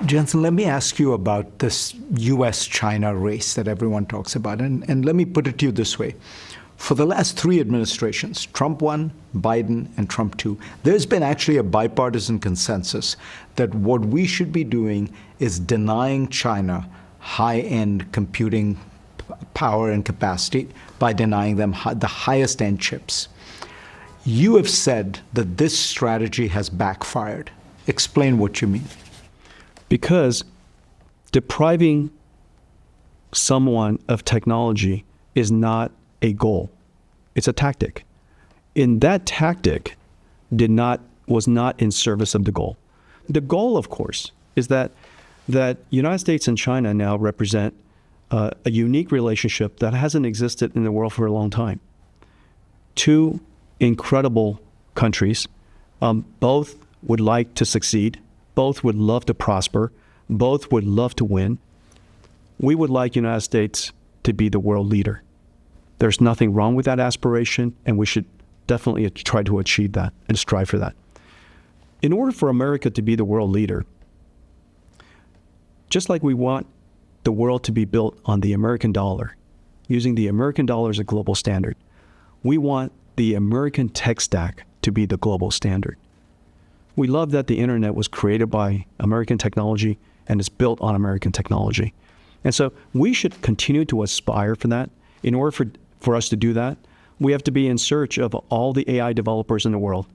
Jensen, let me ask you about this U.S.-China race that everyone talks about. And let me put it to you this way. For the last 3 administrations, Trump 1, Biden, and Trump 2, there's been actually a bipartisan consensus that what we should be doing is denying China high-end computing power and capacity by denying them the highest-end chips. You have said that this strategy has backfired. Explain what you mean. Because depriving someone of technology is not a goal. It's a tactic. And that tactic was not in service of the goal. The goal, of course, is that United States and China now represent a unique relationship that hasn't existed in the world for a long time. 2 incredible countries, both would like to succeed, both would love to prosper, both would love to win. We would like United States to be the world leader. There's nothing wrong with that aspiration, and we should definitely try to achieve that and strive for that. In order for America to be the world leader, just like we want the world to be built on the American dollar, using the American dollar as a global standard, we want the American tech stack to be the global standard. We love that the internet was created by American technology and is built on American technology. And so we should continue to aspire for that. In order for us to do that, we have to be in search of all the AI developers in the world.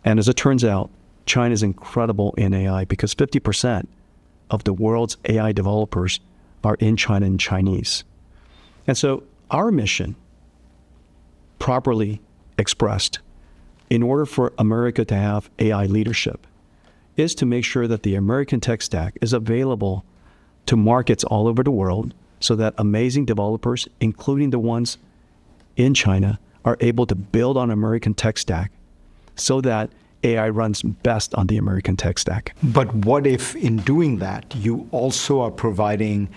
And as it turns out, China is incredible in AI because 50% of the world's AI developers are in China and Chinese. And so our mission, properly expressed, in order for America to have AI leadership, is to make sure that the American tech stack is available to markets all over the world so that amazing developers, including the ones in China, are able to build on American tech stack so that AI runs best on the American tech stack. But what if in doing that, you also are providing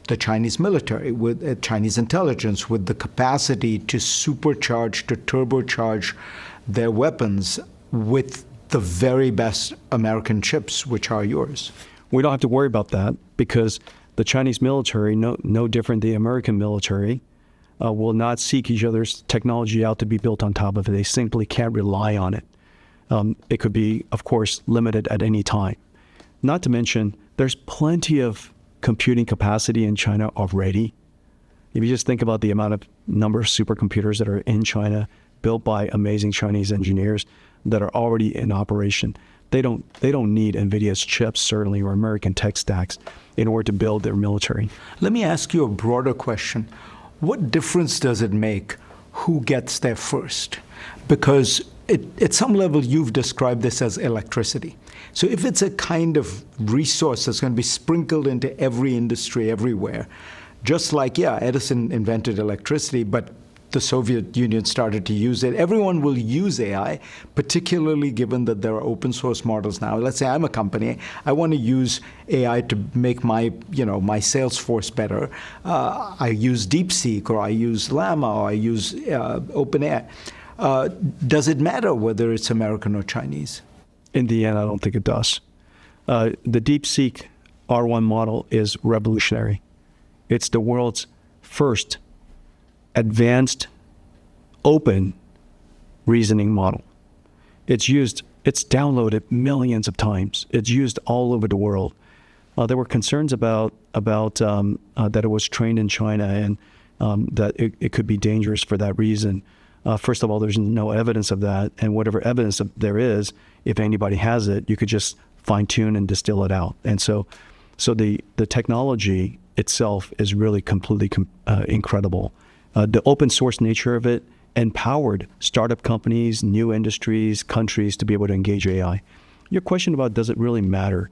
the Chinese military, with Chinese intelligence, with the capacity to supercharge, to turbocharge their weapons with the very best American chips, which are yours? We don't have to worry about that because the Chinese military, no different than the American military, will not seek each other's technology out to be built on top of it. They simply can't rely on it. It could be, of course, limited at any time. Not to mention, there's plenty of computing capacity in China already. If you just think about the number of supercomputers that are in China, built by amazing Chinese engineers that are already in operation, they don't need NVIDIA's chips, certainly, or American tech stacks in order to build their military. Let me ask you a broader question. What difference does it make who gets there first? Because at some level, you've described this as electricity. So if it's a kind of resource that's going to be sprinkled into every industry everywhere, just like, Edison invented electricity, but the Soviet Union started to use it. Everyone will use AI, particularly given that there are open source models now. Let's say I'm a company. I want to use AI to make my sales force better. I use DeepSeek, or I use Llama, or I use OpenAI. Does it matter whether it's American or Chinese? In the end, I don't think it does. The DeepSeek R1 model is revolutionary. It's the world's first advanced, open reasoning model. It's downloaded millions of times. It's used all over the world. There were concerns about that it was trained in China and that it could be dangerous for that reason. First of all, there's no evidence of that, and whatever evidence there is, if anybody has it, you could just fine-tune and distill it out. And so the technology itself is really completely incredible. The open source nature of it empowered startup companies, new industries, countries to be able to engage AI. Your question about does it really matter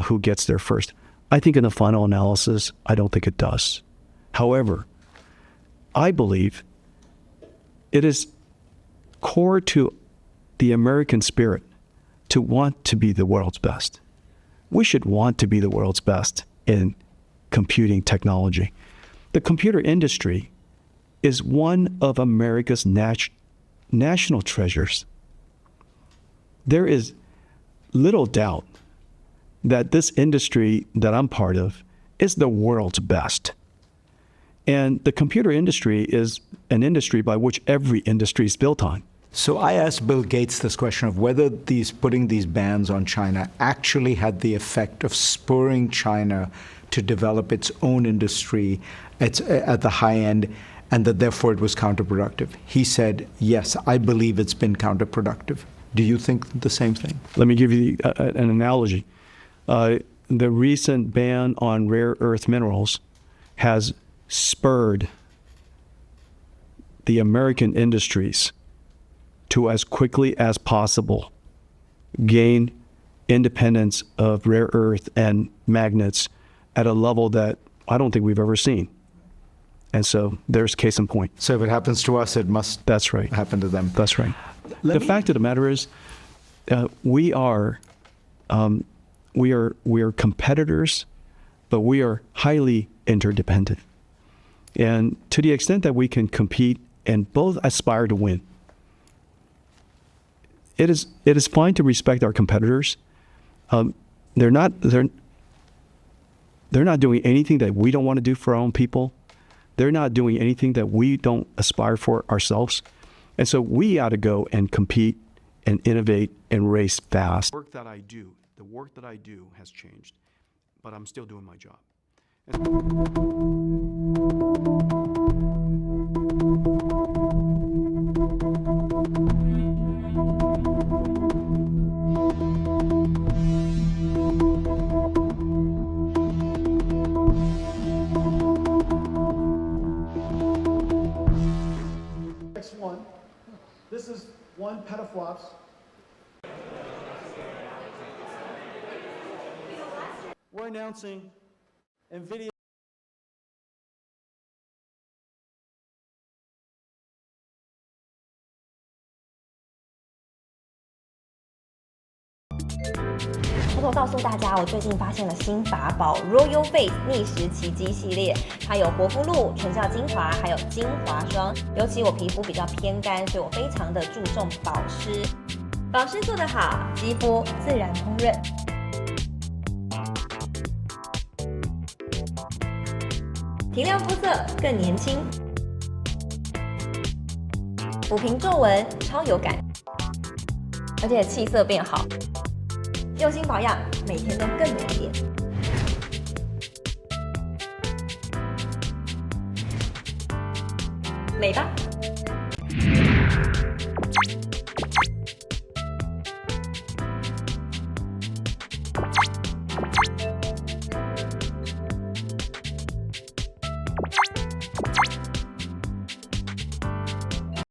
who gets there first? I think in the final analysis, I don't think it does. However, I believe it is core to the American spirit to want to be the world's best. We should want to be the world's best in computing technology. The computer industry is one of America's national treasures. There is little doubt that this industry that I'm part of is the world's best. And the computer industry is an industry by which every industry is built on. So I asked Bill Gates this question of whether putting these bans on China actually had the effect of spurring China to develop its own industry at the high end, and that therefore it was counterproductive. He said, yes, I believe it's been counterproductive. Do you think the same thing? Let me give you an analogy. The recent ban on rare earth minerals has spurred the American industries to, as quickly as possible, gain independence of rare earth and magnets at a level that I don't think we've ever seen. And so there's case in point. So if it happens to us, it must That's right. happen to them. That's right. The fact of the matter is, we are competitors, but we are highly interdependent. And to the extent that we can compete and both aspire to win, it is fine to respect our competitors. They're not doing anything that we don't want to do for our own people. They're not doing anything that we don't aspire for ourselves. And so we ought to go and compete and innovate and race fast. The work that I do has changed, but I'm still doing my job. Next one. This is one petaflops. We're announcing NVIDIA.偷偷告诉大家，我最近发现了新法宝 Royal Face 逆时奇迹系列，它有活肤露、全效精华，还有精华霜。尤其我皮肤比较偏干，所以我非常的注重保湿。保湿做得好，肌肤自然烹润。提亮肤色更年轻，抚平皱纹超有感，而且气色变好。用心保养，每天都更美丽。美吧。